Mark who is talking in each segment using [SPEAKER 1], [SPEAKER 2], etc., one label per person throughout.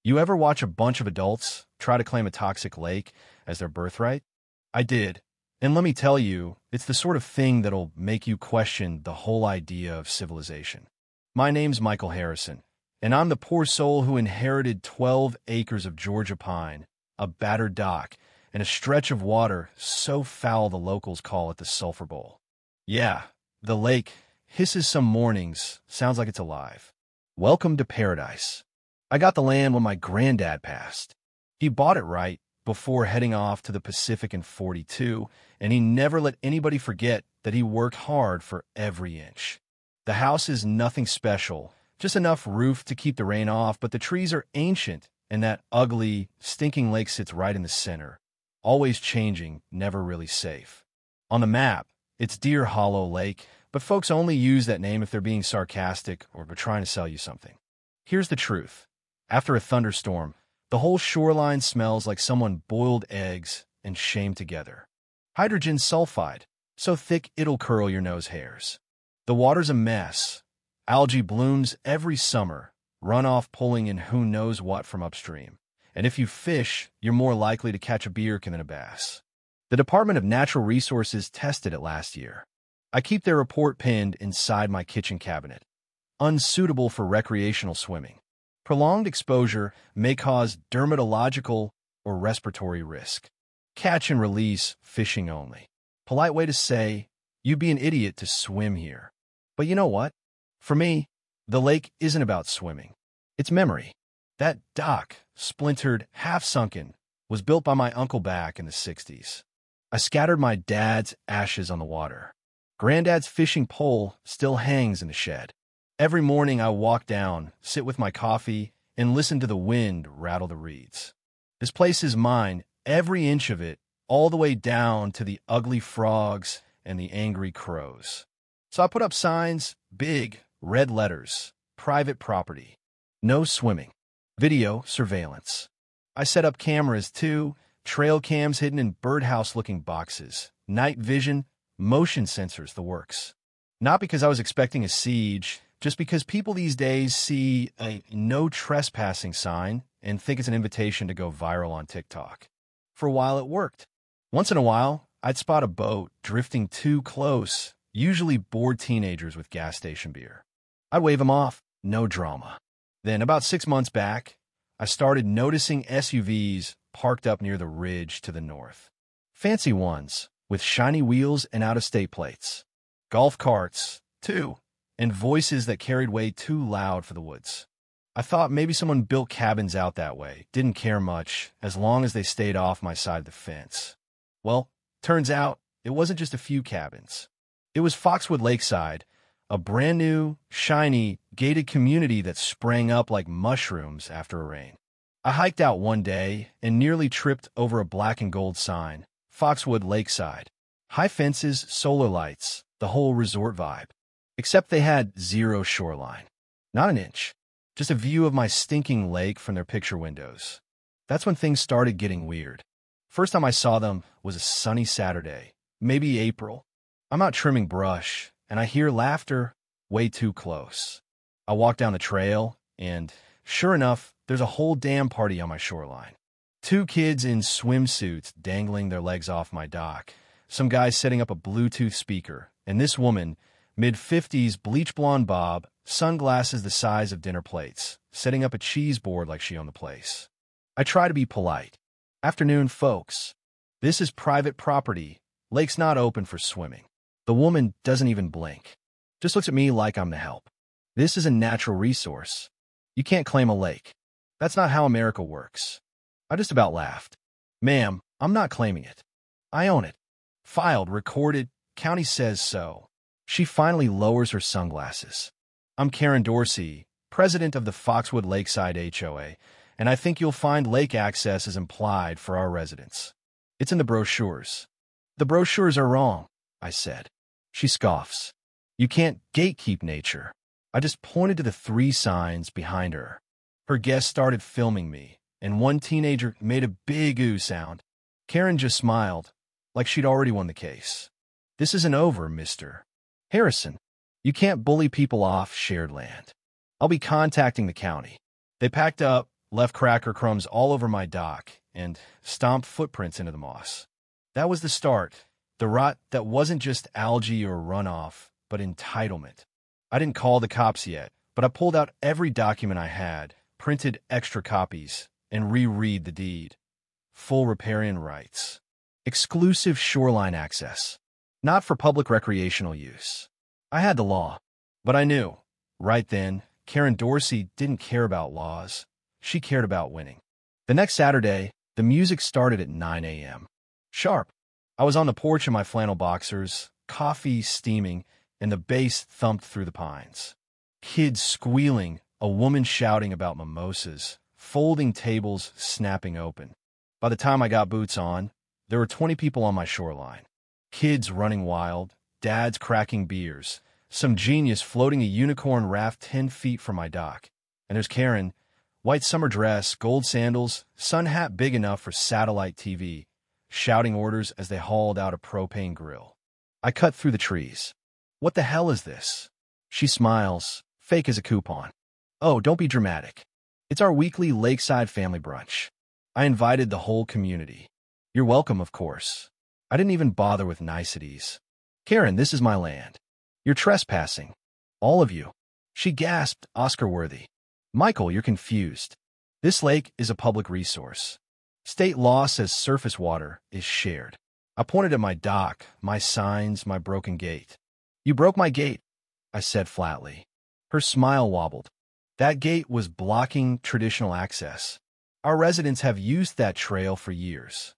[SPEAKER 1] You ever watch a bunch of adults try to claim a toxic lake as their birthright? I did. And let me tell you, it's the sort of thing that'll make you question the whole idea of civilization. My name's Michael Harrison, and I'm the poor soul who inherited 12 acres of Georgia pine, a battered dock, and a stretch of water so foul the locals call it the Sulphur Bowl. Yeah, the lake hisses some mornings, sounds like it's alive. Welcome to paradise. I got the land when my granddad passed. He bought it right before heading off to the Pacific in '42, and he never let anybody forget that he worked hard for every inch. The house is nothing special, just enough roof to keep the rain off, but the trees are ancient, and that ugly, stinking lake sits right in the center. Always changing, never really safe. On the map, it's Deer Hollow Lake, but folks only use that name if they're being sarcastic or they're trying to sell you something. Here's the truth. After a thunderstorm, the whole shoreline smells like someone boiled eggs and shamed together. Hydrogen sulfide, so thick it'll curl your nose hairs. The water's a mess. Algae blooms every summer, runoff pulling in who knows what from upstream. And if you fish, you're more likely to catch a beer can than a bass. The Department of Natural Resources tested it last year. I keep their report pinned inside my kitchen cabinet. Unsuitable for recreational swimming. Prolonged exposure may cause dermatological or respiratory risk. Catch and release fishing only. Polite way to say, you'd be an idiot to swim here. But you know what? For me, the lake isn't about swimming. It's memory. That dock, splintered, half-sunken, was built by my uncle back in the '60s. I scattered my dad's ashes on the water. Granddad's fishing pole still hangs in the shed. Every morning I walk down, sit with my coffee, and listen to the wind rattle the reeds. This place is mine, every inch of it, all the way down to the ugly frogs and the angry crows. So I put up signs, big, red letters, private property, no swimming, video surveillance. I set up cameras too, trail cams hidden in birdhouse-looking boxes, night vision, motion sensors, the works. Not because I was expecting a siege, just because people these days see a no trespassing sign and think it's an invitation to go viral on TikTok. For a while it worked. Once in a while, I'd spot a boat drifting too close, usually bored teenagers with gas station beer. I'd wave them off, no drama. Then, about 6 months back, I started noticing SUVs parked up near the ridge to the north. Fancy ones, with shiny wheels and out-of-state plates. Golf carts, too, and voices that carried way too loud for the woods. I thought maybe someone built cabins out that way, didn't care much, as long as they stayed off my side of the fence. Well, turns out, it wasn't just a few cabins. It was Foxwood Lakeside, a brand new, shiny, gated community that sprang up like mushrooms after a rain. I hiked out one day and nearly tripped over a black and gold sign, Foxwood Lakeside. High fences, solar lights, the whole resort vibe. Except they had zero shoreline. Not an inch. Just a view of my stinking lake from their picture windows. That's when things started getting weird. First time I saw them was a sunny Saturday, maybe April. I'm out trimming brush, and I hear laughter way too close. I walk down the trail, and sure enough, there's a whole damn party on my shoreline. 2 kids in swimsuits dangling their legs off my dock, some guy setting up a Bluetooth speaker, and this woman, mid-50s, bleach blonde bob, sunglasses the size of dinner plates, setting up a cheese board like she owned the place. I try to be polite. Afternoon, folks. This is private property. Lake's not open for swimming. The woman doesn't even blink. Just looks at me like I'm the help. This is a natural resource. You can't claim a lake. That's not how America works. I just about laughed. Ma'am, I'm not claiming it. I own it. Filed, recorded, county says so. She finally lowers her sunglasses. I'm Karen Dorsey, president of the Foxwood Lakeside HOA, and I think you'll find lake access is implied for our residents. It's in the brochures. The brochures are wrong, I said. She scoffs. You can't gatekeep nature. I just pointed to the 3 signs behind her. Her guests started filming me, and one teenager made a big ooh sound. Karen just smiled, like she'd already won the case. This isn't over, Mr. Harrison. You can't bully people off shared land. I'll be contacting the county. They packed up, left cracker crumbs all over my dock, and stomped footprints into the moss. That was the start, the rot that wasn't just algae or runoff, but entitlement. I didn't call the cops yet, but I pulled out every document I had, printed extra copies, and reread the deed. Full riparian rights. Exclusive shoreline access. Not for public recreational use. I had the law, but I knew, right then, Karen Dorsey didn't care about laws. She cared about winning. The next Saturday, the music started at 9 a.m. Sharp. I was on the porch in my flannel boxers, coffee steaming, and the bass thumped through the pines. Kids squealing, a woman shouting about mimosas, folding tables snapping open. By the time I got boots on, there were 20 people on my shoreline. Kids running wild, dads cracking beers, some genius floating a unicorn raft 10 feet from my dock. And there's Karen, white summer dress, gold sandals, sun hat big enough for satellite TV, shouting orders as they hauled out a propane grill. I cut through the trees. What the hell is this? She smiles, fake as a coupon. Oh, don't be dramatic. It's our weekly lakeside family brunch. I invited the whole community. You're welcome, of course. I didn't even bother with niceties. Karen, this is my land. You're trespassing. All of you. She gasped, Oscar-worthy. Michael, you're confused. This lake is a public resource. State law says surface water is shared. I pointed at my dock, my signs, my broken gate. You broke my gate, I said flatly. Her smile wobbled. That gate was blocking traditional access. Our residents have used that trail for years.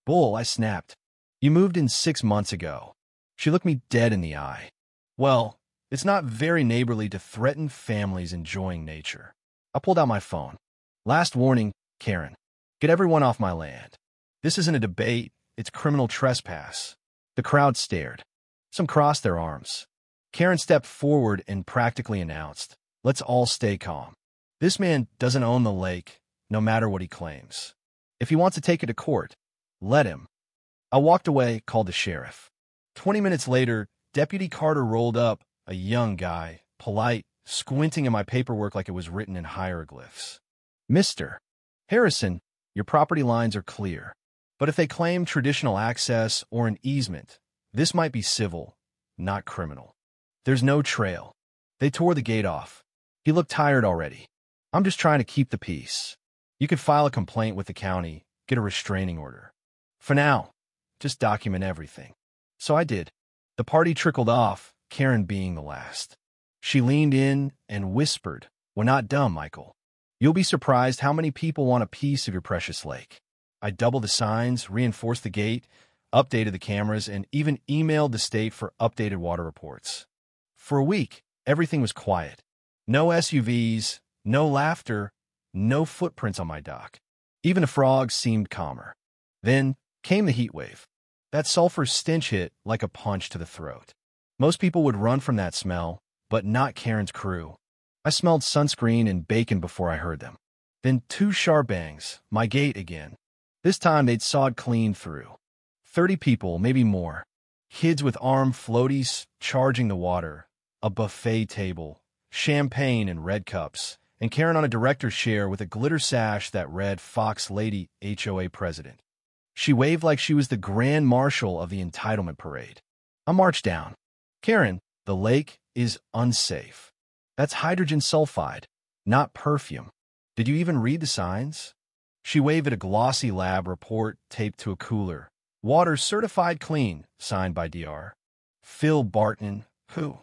[SPEAKER 1] Bull, I snapped. You moved in 6 months ago. She looked me dead in the eye. Well, it's not very neighborly to threaten families enjoying nature. I pulled out my phone. Last warning, Karen. Get everyone off my land. This isn't a debate, it's criminal trespass. The crowd stared. Some crossed their arms. Karen stepped forward and practically announced, let's all stay calm. This man doesn't own the lake, no matter what he claims. If he wants to take it to court, let him. I walked away, called the sheriff. 20 minutes later, Deputy Carter rolled up, a young guy, polite, squinting at my paperwork like it was written in hieroglyphs. Mr. Harrison, your property lines are clear. But if they claim traditional access or an easement, this might be civil, not criminal. There's no trail. They tore the gate off. He looked tired already. I'm just trying to keep the peace. You could file a complaint with the county, get a restraining order. For now, just document everything. So I did. The party trickled off, Karen being the last. She leaned in and whispered, we're not dumb, Michael. You'll be surprised how many people want a piece of your precious lake. I doubled the signs, reinforced the gate, updated the cameras, and even emailed the state for updated water reports. For a week, everything was quiet. No SUVs, no laughter, no footprints on my dock. Even the frogs seemed calmer. Then came the heat wave. That sulfur stench hit like a punch to the throat. Most people would run from that smell, but not Karen's crew. I smelled sunscreen and bacon before I heard them. Then 2 sharp bangs, my gate again. This time they'd sawed clean through. 30 people, maybe more. Kids with arm floaties charging the water, a buffet table, champagne in red cups, and Karen on a director's chair with a glitter sash that read Fox Lady HOA President. She waved like she was the grand marshal of the entitlement parade. I marched down. Karen, the lake is unsafe. That's hydrogen sulfide, not perfume. Did you even read the signs? She waved at a glossy lab report taped to a cooler. Water certified clean, signed by Dr. Phil Barton, who,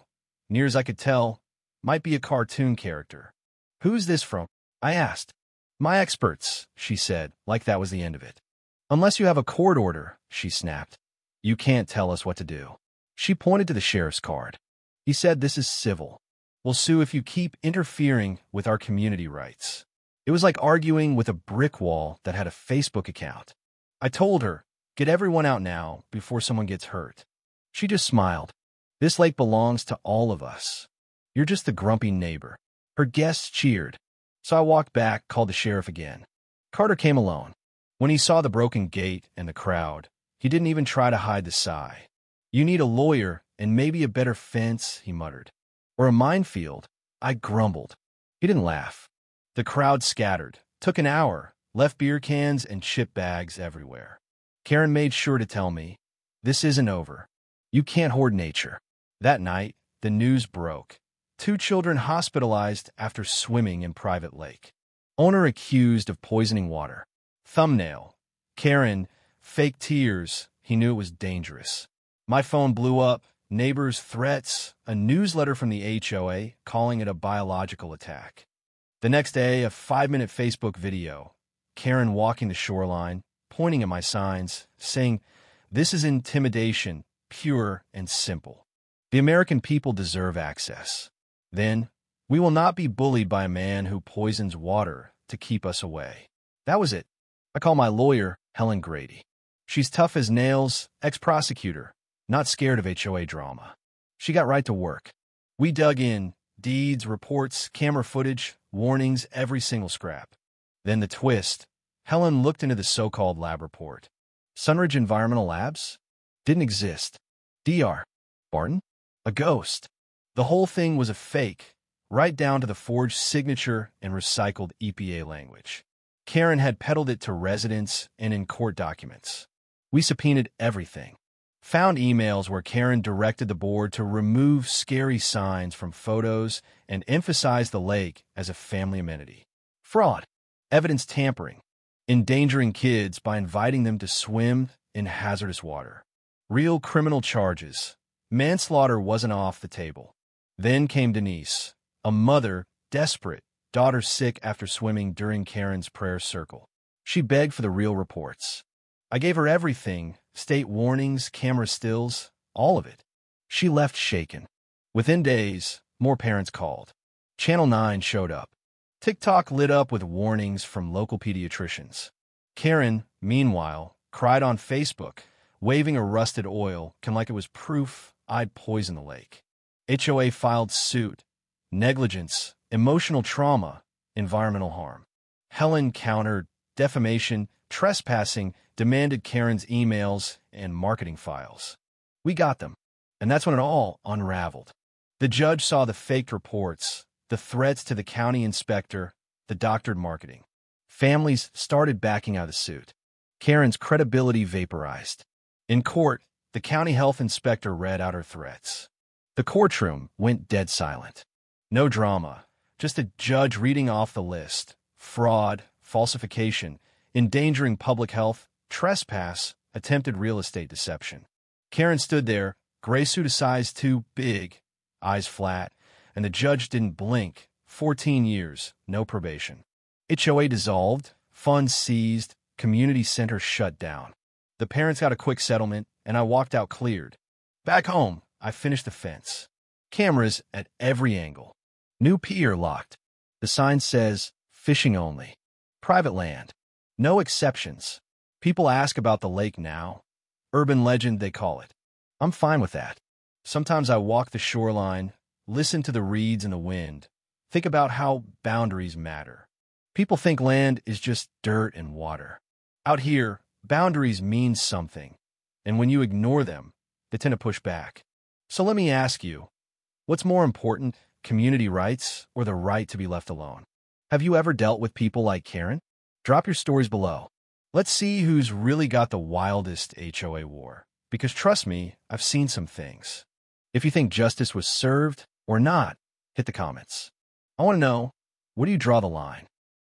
[SPEAKER 1] near as I could tell, might be a cartoon character. Who's this from? I asked. My experts, she said, like that was the end of it. Unless you have a court order, she snapped. You can't tell us what to do. She pointed to the sheriff's card. He said this is civil. We'll sue if you keep interfering with our community rights. It was like arguing with a brick wall that had a Facebook account. I told her, get everyone out now before someone gets hurt. She just smiled. This lake belongs to all of us. You're just the grumpy neighbor. Her guests cheered. So I walked back, called the sheriff again. Carter came alone. When he saw the broken gate and the crowd, he didn't even try to hide the sigh. You need a lawyer and maybe a better fence, he muttered. Or a minefield, I grumbled. He didn't laugh. The crowd scattered, Took an hour, left beer cans and chip bags everywhere. Karen made sure to tell me, "This isn't over. You can't hoard nature." That night, the news broke. 2 children hospitalized after swimming in private lake. Owner accused of poisoning water. Thumbnail: Karen, fake tears. He knew it was dangerous. My phone blew up. Neighbors' threats. A newsletter from the HOA calling it a biological attack. The next day, a 5-minute Facebook video. Karen walking the shoreline, pointing at my signs, saying, "This is intimidation, pure and simple. The American people deserve access. Then, we will not be bullied by a man who poisons water to keep us away." That was it. I call my lawyer, Helen Grady. She's tough as nails, ex-prosecutor, not scared of HOA drama. She got right to work. We dug in, deeds, reports, camera footage, warnings, every single scrap. Then the twist. Helen looked into the so-called lab report. Sunridge Environmental Labs? Didn't exist. Dr. Barton? A ghost. The whole thing was a fake, right down to the forged signature and recycled EPA language. Karen had peddled it to residents and in court documents. We subpoenaed everything. Found emails where Karen directed the board to remove scary signs from photos and emphasize the lake as a family amenity. Fraud. Evidence tampering. Endangering kids by inviting them to swim in hazardous water. Real criminal charges. Manslaughter wasn't off the table. Then came Denise, a mother, desperate, daughter sick after swimming during Karen's prayer circle. She begged for the real reports. I gave her everything, state warnings, camera stills, all of it. She left shaken. Within days, more parents called. Channel 9 showed up. TikTok lit up with warnings from local pediatricians. Karen, meanwhile, cried on Facebook, waving a rusted oil can like it was proof I'd poison the lake. HOA filed suit. Negligence, emotional trauma, environmental harm. Helen countered defamation, trespassing, demanded Karen's emails and marketing files. We got them, and that's when it all unraveled. The judge saw the faked reports, the threats to the county inspector, the doctored marketing. Families started backing out of the suit. Karen's credibility vaporized. In court, the county health inspector read out her threats. The courtroom went dead silent. No drama, just a judge reading off the list. Fraud, falsification, endangering public health, trespass, attempted real estate deception. Karen stood there, gray suit a size too big, eyes flat, and the judge didn't blink. 14 years, no probation. HOA dissolved, funds seized, community center shut down. The parents got a quick settlement, and I walked out cleared. Back home, I finished the fence. Cameras at every angle. New pier locked. The sign says, "Fishing only." Private land. No exceptions. People ask about the lake now. Urban legend, they call it. I'm fine with that. Sometimes I walk the shoreline, listen to the reeds and the wind, think about how boundaries matter. People think land is just dirt and water. Out here, boundaries mean something, and when you ignore them, they tend to push back. So let me ask you, what's more important, community rights or the right to be left alone? Have you ever dealt with people like Karen? Drop your stories below. Let's see who's really got the wildest HOA war. Because trust me, I've seen some things. If you think justice was served or not, hit the comments. I want to know, where do you draw the line?